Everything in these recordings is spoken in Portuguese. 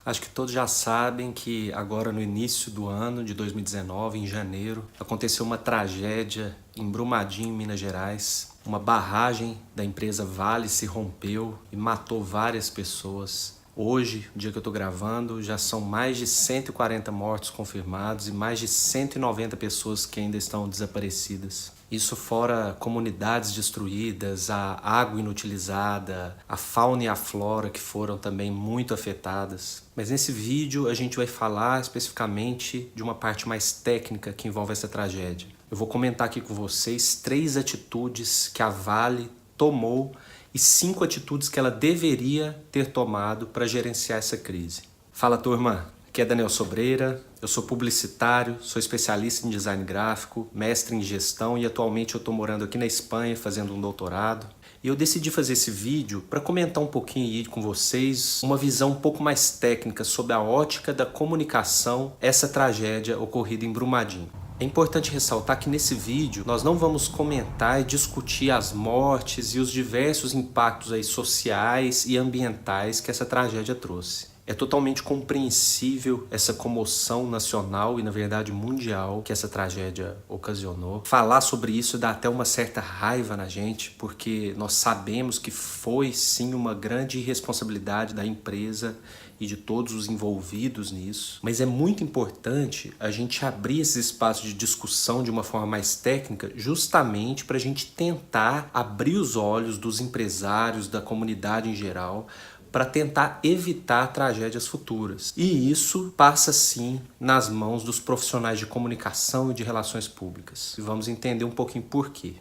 Acho que todos já sabem que agora no início do ano de 2019, em janeiro, aconteceu uma tragédia em Brumadinho, Minas Gerais. Uma barragem da empresa Vale se rompeu e matou várias pessoas. Hoje, no dia que eu estou gravando, já são mais de 140 mortos confirmados e mais de 190 pessoas que ainda estão desaparecidas. Isso fora comunidades destruídas, a água inutilizada, a fauna e a flora que foram também muito afetadas. Mas nesse vídeo a gente vai falar especificamente de uma parte mais técnica que envolve essa tragédia. Eu vou comentar aqui com vocês 3 atitudes que a Vale tomou e 5 atitudes que ela deveria ter tomado para gerenciar essa crise. Fala, turma! Aqui é Daniel Sobreira, eu sou publicitário, sou especialista em design gráfico, mestre em gestão e atualmente eu estou morando aqui na Espanha fazendo um doutorado. E eu decidi fazer esse vídeo para comentar um pouquinho aí com vocês uma visão um pouco mais técnica sobre a ótica da comunicação, essa tragédia ocorrida em Brumadinho. É importante ressaltar que nesse vídeo nós não vamos comentar e discutir as mortes e os diversos impactos aí sociais e ambientais que essa tragédia trouxe. É totalmente compreensível essa comoção nacional e, na verdade, mundial que essa tragédia ocasionou. Falar sobre isso dá até uma certa raiva na gente, porque nós sabemos que foi, sim, uma grande irresponsabilidade da empresa e de todos os envolvidos nisso. Mas é muito importante a gente abrir esses espaços de discussão de uma forma mais técnica, justamente para a gente tentar abrir os olhos dos empresários, da comunidade em geral, para tentar evitar tragédias futuras. E isso passa sim nas mãos dos profissionais de comunicação e de relações públicas. E vamos entender um pouquinho por quê.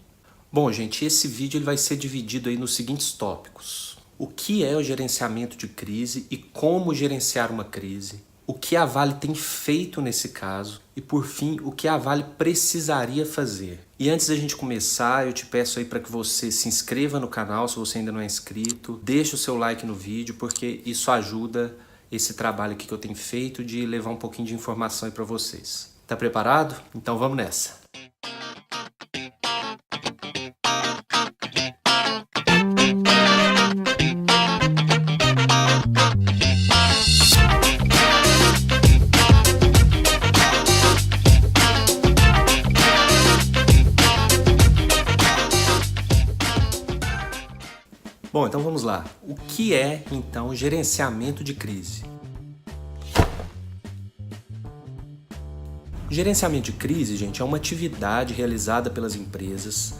Bom, gente, esse vídeo ele vai ser dividido aí nos seguintes tópicos. O que é o gerenciamento de crise e como gerenciar uma crise? O que a Vale tem feito nesse caso? E por fim, o que a Vale precisaria fazer? E antes da gente começar, eu te peço aí para que você se inscreva no canal se você ainda não é inscrito. Deixe o seu like no vídeo, porque isso ajuda esse trabalho aqui que eu tenho feito de levar um pouquinho de informação aí para vocês. Tá preparado? Então vamos nessa! Bom, então vamos lá. O que é, então, gerenciamento de crise? O gerenciamento de crise, gente, é uma atividade realizada pelas empresas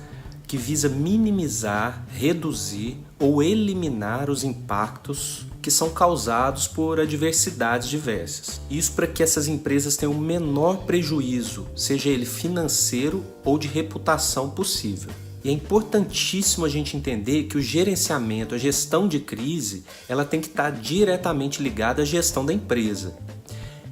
que visa minimizar, reduzir ou eliminar os impactos que são causados por adversidades diversas. Isso para que essas empresas tenham o menor prejuízo, seja ele financeiro ou de reputação possível. E é importantíssimo a gente entender que o gerenciamento, a gestão de crise, ela tem que estar diretamente ligada à gestão da empresa.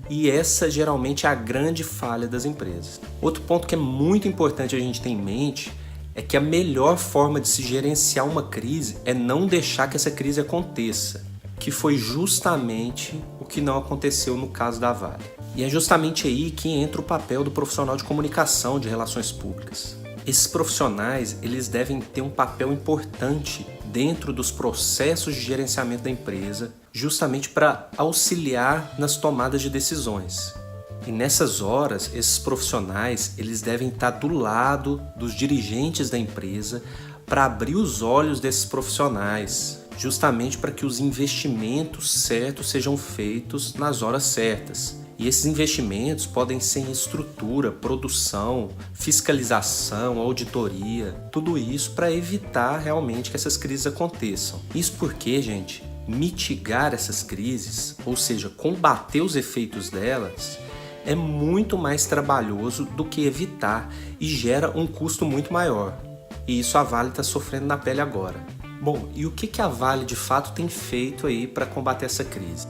E essa geralmente é a grande falha das empresas. Outro ponto que é muito importante a gente ter em mente é que a melhor forma de se gerenciar uma crise é não deixar que essa crise aconteça, que foi justamente o que não aconteceu no caso da Vale. E é justamente aí que entra o papel do profissional de comunicação, de relações públicas. Esses profissionais, eles devem ter um papel importante dentro dos processos de gerenciamento da empresa, justamente para auxiliar nas tomadas de decisões. E nessas horas, esses profissionais, eles devem estar do lado dos dirigentes da empresa para abrir os olhos desses profissionais, justamente para que os investimentos certos sejam feitos nas horas certas. E esses investimentos podem ser em estrutura, produção, fiscalização, auditoria, tudo isso para evitar realmente que essas crises aconteçam. Isso porque, gente, mitigar essas crises, ou seja, combater os efeitos delas, é muito mais trabalhoso do que evitar e gera um custo muito maior. E isso a Vale está sofrendo na pele agora. Bom, e o que a Vale de fato tem feito aí para combater essa crise?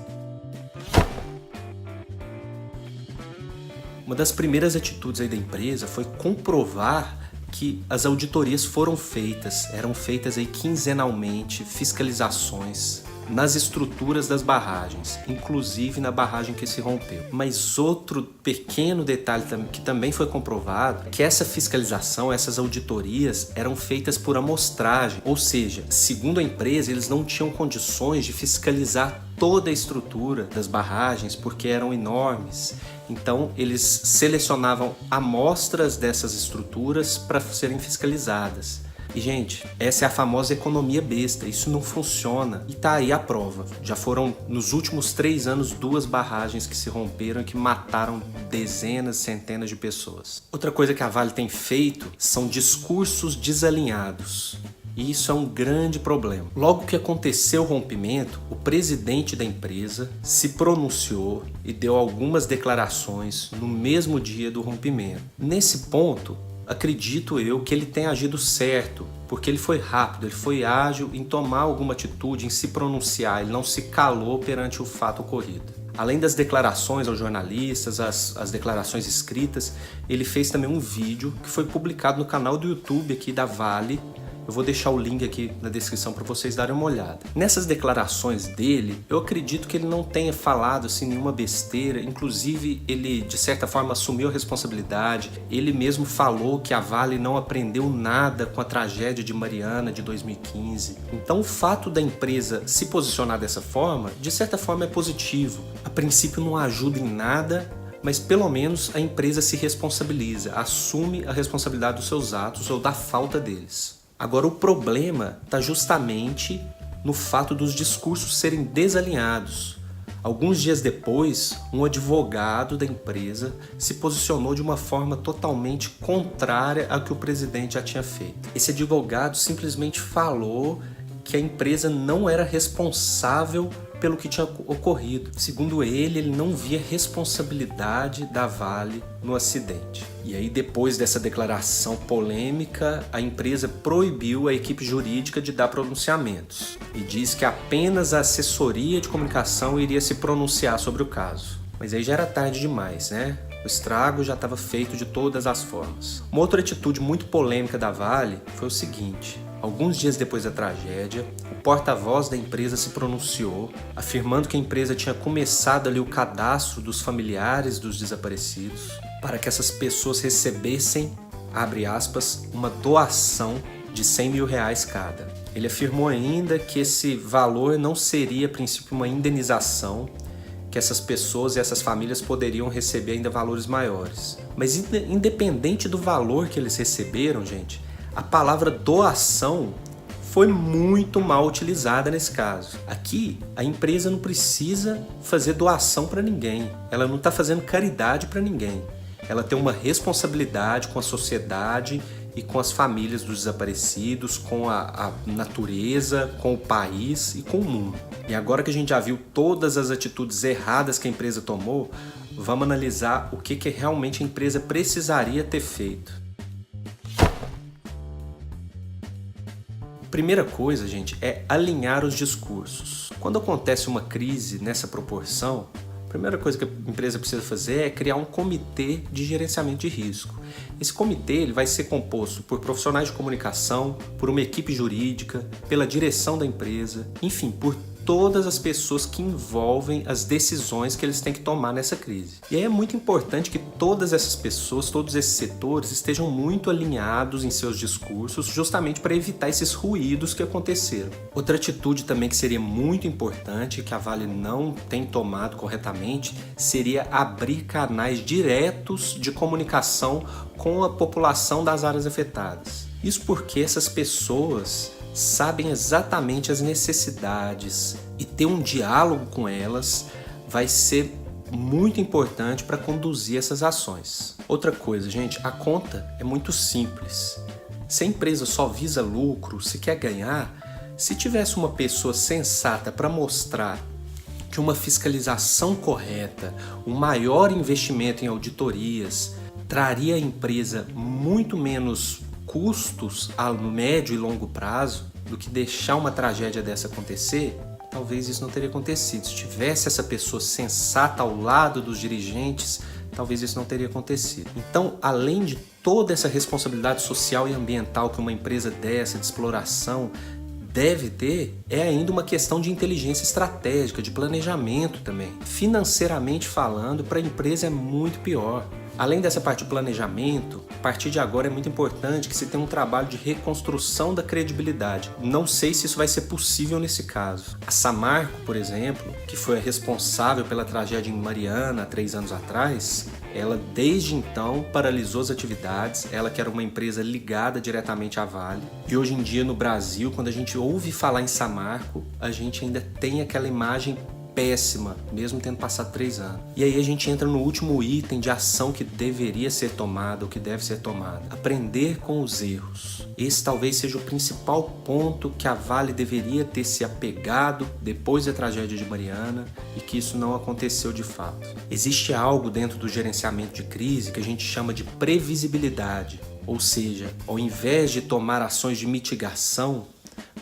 Uma das primeiras atitudes aí da empresa foi comprovar que as auditorias foram feitas, eram feitas aí quinzenalmente, fiscalizações, nas estruturas das barragens, inclusive na barragem que se rompeu. Mas outro pequeno detalhe que também foi comprovado, que essa fiscalização, essas auditorias eram feitas por amostragem, ou seja, segundo a empresa, eles não tinham condições de fiscalizar toda a estrutura das barragens porque eram enormes. Então eles selecionavam amostras dessas estruturas para serem fiscalizadas. E, gente, essa é a famosa economia besta, isso não funciona. E tá aí a prova. Já foram, nos últimos 3 anos, 2 barragens que se romperam e que mataram dezenas, centenas de pessoas. Outra coisa que a Vale tem feito são discursos desalinhados. E isso é um grande problema. Logo que aconteceu o rompimento, o presidente da empresa se pronunciou e deu algumas declarações no mesmo dia do rompimento. Nesse ponto, acredito eu que ele tenha agido certo, porque ele foi rápido, ele foi ágil em tomar alguma atitude, em se pronunciar, ele não se calou perante o fato ocorrido. Além das declarações aos jornalistas, as declarações escritas, ele fez também um vídeo que foi publicado no canal do YouTube aqui da Vale. Eu vou deixar o link aqui na descrição para vocês darem uma olhada. Nessas declarações dele, eu acredito que ele não tenha falado assim nenhuma besteira. Inclusive, ele de certa forma assumiu a responsabilidade. Ele mesmo falou que a Vale não aprendeu nada com a tragédia de Mariana de 2015. Então, o fato da empresa se posicionar dessa forma, de certa forma é positivo. A princípio não ajuda em nada, mas pelo menos a empresa se responsabiliza, assume a responsabilidade dos seus atos ou da falta deles. Agora, o problema está justamente no fato dos discursos serem desalinhados. Alguns dias depois, um advogado da empresa se posicionou de uma forma totalmente contrária ao que o presidente já tinha feito. Esse advogado simplesmente falou que a empresa não era responsável pelo que tinha ocorrido. Segundo ele não via responsabilidade da Vale no acidente. E aí, depois dessa declaração polêmica, a empresa proibiu a equipe jurídica de dar pronunciamentos e diz que apenas a assessoria de comunicação iria se pronunciar sobre o caso. Mas aí já era tarde demais, né? O estrago já estava feito de todas as formas. Uma outra atitude muito polêmica da Vale foi o seguinte: alguns dias depois da tragédia, o porta-voz da empresa se pronunciou, afirmando que a empresa tinha começado ali o cadastro dos familiares dos desaparecidos para que essas pessoas recebessem, abre aspas, uma doação de R$100 mil cada. Ele afirmou ainda que esse valor não seria, a princípio, uma indenização, que essas pessoas e essas famílias poderiam receber ainda valores maiores. Mas independente do valor que eles receberam, gente, a palavra doação foi muito mal utilizada nesse caso. Aqui, a empresa não precisa fazer doação para ninguém. Ela não está fazendo caridade para ninguém. Ela tem uma responsabilidade com a sociedade e com as famílias dos desaparecidos, com a natureza, com o país e com o mundo. E agora que a gente já viu todas as atitudes erradas que a empresa tomou, vamos analisar o que realmente a empresa precisaria ter feito. Primeira coisa, gente, é alinhar os discursos. Quando acontece uma crise nessa proporção, a primeira coisa que a empresa precisa fazer é criar um comitê de gerenciamento de risco. Esse comitê ele vai ser composto por profissionais de comunicação, por uma equipe jurídica, pela direção da empresa, enfim, por todas as pessoas que envolvem as decisões que eles têm que tomar nessa crise. E aí é muito importante que todas essas pessoas, todos esses setores estejam muito alinhados em seus discursos, justamente para evitar esses ruídos que aconteceram. Outra atitude também que seria muito importante, que a Vale não tem tomado corretamente, seria abrir canais diretos de comunicação com a população das áreas afetadas. Isso porque essas pessoas sabem exatamente as necessidades e ter um diálogo com elas vai ser muito importante para conduzir essas ações. Outra coisa, gente, a conta é muito simples. Se a empresa só visa lucro, se quer ganhar, se tivesse uma pessoa sensata para mostrar que uma fiscalização correta, um maior investimento em auditorias, traria à empresa muito menos custos a médio e longo prazo do que deixar uma tragédia dessa acontecer, talvez isso não teria acontecido. Se tivesse essa pessoa sensata ao lado dos dirigentes, talvez isso não teria acontecido. Então, além de toda essa responsabilidade social e ambiental que uma empresa dessa de exploração deve ter é ainda uma questão de inteligência estratégica, de planejamento também. Financeiramente falando, para a empresa é muito pior. Além dessa parte de planejamento, a partir de agora é muito importante que se tenha um trabalho de reconstrução da credibilidade. Não sei se isso vai ser possível nesse caso. A Samarco, por exemplo, que foi a responsável pela tragédia em Mariana há 3 anos atrás, ela desde então paralisou as atividades, ela que era uma empresa ligada diretamente à Vale. E hoje em dia no Brasil, quando a gente ouve falar em Samarco, a gente ainda tem aquela imagem péssima, mesmo tendo passado 3 anos. E aí a gente entra no último item de ação que deveria ser tomada, ou que deve ser tomada. Aprender com os erros. Esse talvez seja o principal ponto que a Vale deveria ter se apegado depois da tragédia de Mariana e que isso não aconteceu de fato. Existe algo dentro do gerenciamento de crise que a gente chama de previsibilidade. Ou seja, ao invés de tomar ações de mitigação,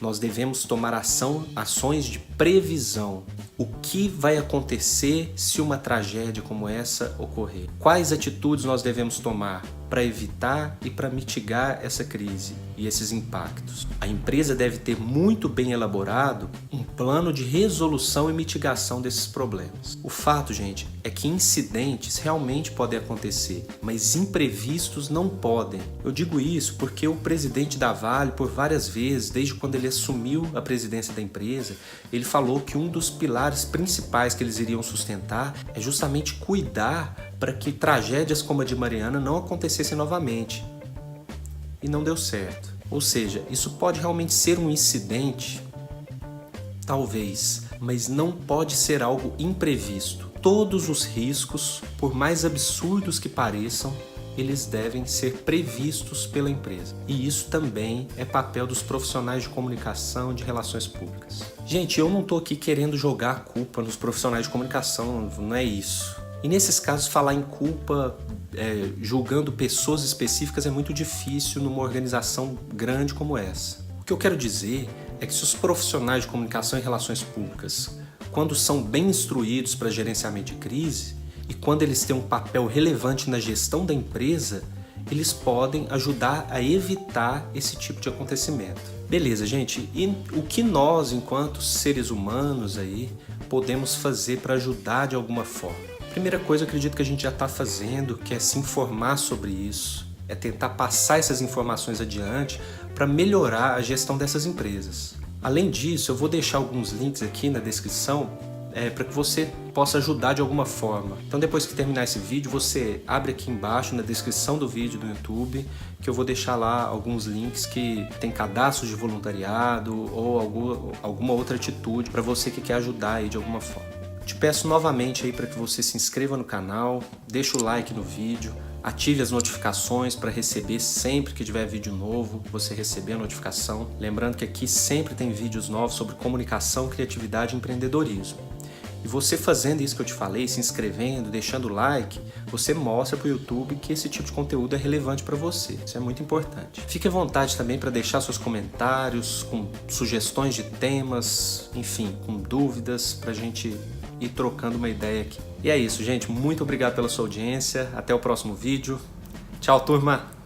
nós devemos tomar ações de previsão. O que vai acontecer se uma tragédia como essa ocorrer? Quais atitudes nós devemos tomar para evitar e para mitigar essa crise e esses impactos? A empresa deve ter muito bem elaborado um plano de resolução e mitigação desses problemas. O fato, gente, é que incidentes realmente podem acontecer, mas imprevistos não podem. Eu digo isso porque o presidente da Vale, por várias vezes, desde quando ele assumiu a presidência da empresa, ele falou que um dos pilares principais que eles iriam sustentar é justamente cuidar para que tragédias como a de Mariana não acontecessem novamente. E não deu certo. Ou seja, isso pode realmente ser um incidente, talvez, mas não pode ser algo imprevisto. Todos os riscos, por mais absurdos que pareçam, eles devem ser previstos pela empresa. E isso também é papel dos profissionais de comunicação e de relações públicas. Gente, eu não estou aqui querendo jogar a culpa nos profissionais de comunicação, não é isso. E nesses casos, falar em culpa, julgando pessoas específicas é muito difícil numa organização grande como essa. O que eu quero dizer é que se os profissionais de comunicação e relações públicas, quando são bem instruídos para gerenciamento de crise, e quando eles têm um papel relevante na gestão da empresa, eles podem ajudar a evitar esse tipo de acontecimento. Beleza, gente, e o que nós, enquanto seres humanos aí, podemos fazer para ajudar de alguma forma? Primeira coisa, eu acredito que a gente já está fazendo, que é se informar sobre isso, é tentar passar essas informações adiante para melhorar a gestão dessas empresas. Além disso, eu vou deixar alguns links aqui na descrição para que você possa ajudar de alguma forma. Então depois que terminar esse vídeo, você abre aqui embaixo na descrição do vídeo do YouTube, que eu vou deixar lá alguns links que tem cadastros de voluntariado ou alguma outra atitude para você que quer ajudar aí de alguma forma. Te peço novamente aí para que você se inscreva no canal, deixe o like no vídeo, ative as notificações para receber sempre que tiver vídeo novo, você receber a notificação. Lembrando que aqui sempre tem vídeos novos sobre comunicação, criatividade e empreendedorismo. E você fazendo isso que eu te falei, se inscrevendo, deixando o like, você mostra para o YouTube que esse tipo de conteúdo é relevante para você. Isso é muito importante. Fique à vontade também para deixar seus comentários, com sugestões de temas, enfim, com dúvidas, para a gente ir trocando uma ideia aqui. E é isso, gente. Muito obrigado pela sua audiência. Até o próximo vídeo. Tchau, turma!